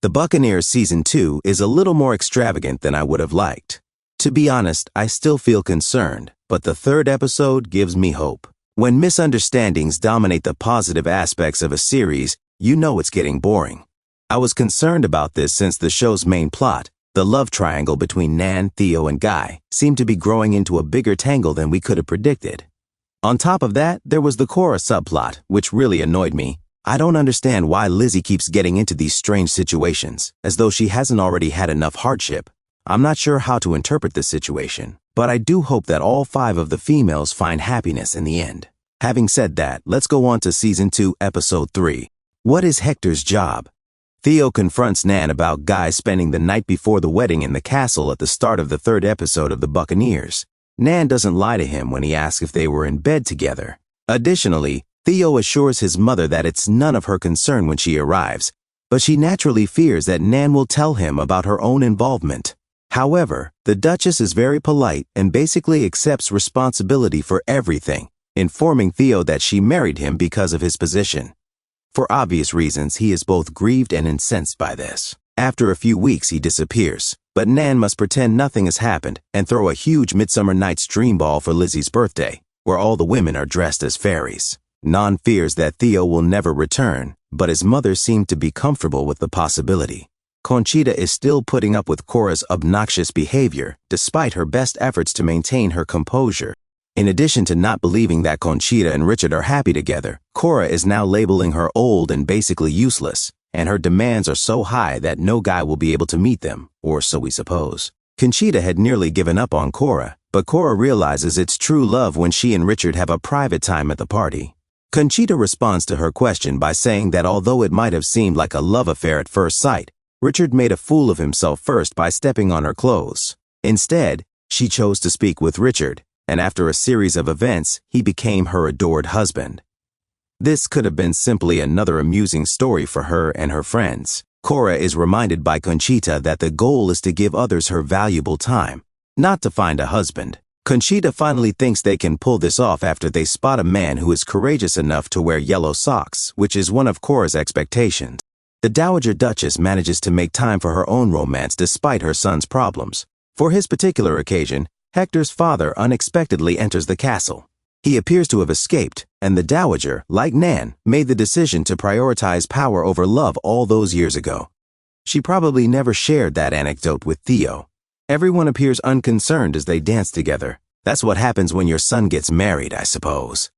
The Buccaneers Season 2 is a little more extravagant than I would have liked. To be honest, I still feel concerned, but the third episode gives me hope. When misunderstandings dominate the positive aspects of a series, you know it's getting boring. I was concerned about this since the show's main plot, the love triangle between Nan, Theo, and Guy, seemed to be growing into a bigger tangle than we could have predicted. On top of that, there was the Cora subplot, which really annoyed me. I don't understand why Lizzie keeps getting into these strange situations, as though she hasn't already had enough hardship. I'm not sure how to interpret this situation, but I do hope that all 5 of the females find happiness in the end. Having said that, let's go on to Season 2, Episode 3. What is Hector's job? Theo confronts Nan about Guy spending the night before the wedding in the castle at the start of the 3rd episode of the Buccaneers. Nan doesn't lie to him when he asks if they were in bed together. Additionally, Theo assures his mother that it's none of her concern when she arrives, but she naturally fears that Nan will tell him about her own involvement. However, the Duchess is very polite and basically accepts responsibility for everything, informing Theo that she married him because of his position. For obvious reasons, he is both grieved and incensed by this. After a few weeks, he disappears, but Nan must pretend nothing has happened and throw a huge Midsummer Night's Dream ball for Lizzie's birthday, where all the women are dressed as fairies. Nan fears that Theo will never return, but his mother seemed to be comfortable with the possibility. Conchita is still putting up with Cora's obnoxious behavior, despite her best efforts to maintain her composure. In addition to not believing that Conchita and Richard are happy together, Cora is now labeling her old and basically useless, and her demands are so high that no guy will be able to meet them, or so we suppose. Conchita had nearly given up on Cora, but Cora realizes it's true love when she and Richard have a private time at the party. Conchita responds to her question by saying that although it might have seemed like a love affair at first sight, Richard made a fool of himself first by stepping on her clothes. Instead, she chose to speak with Richard, and after a series of events, he became her adored husband. This could have been simply another amusing story for her and her friends. Cora is reminded by Conchita that the goal is to give others her valuable time, not to find a husband. Conchita finally thinks they can pull this off after they spot a man who is courageous enough to wear yellow socks, which is one of Cora's expectations. The Dowager Duchess manages to make time for her own romance despite her son's problems. For his particular occasion, Hector's father unexpectedly enters the castle. He appears to have escaped, and the Dowager, like Nan, made the decision to prioritize power over love all those years ago. She probably never shared that anecdote with Theo. Everyone appears unconcerned as they dance together. That's what happens when your son gets married, I suppose.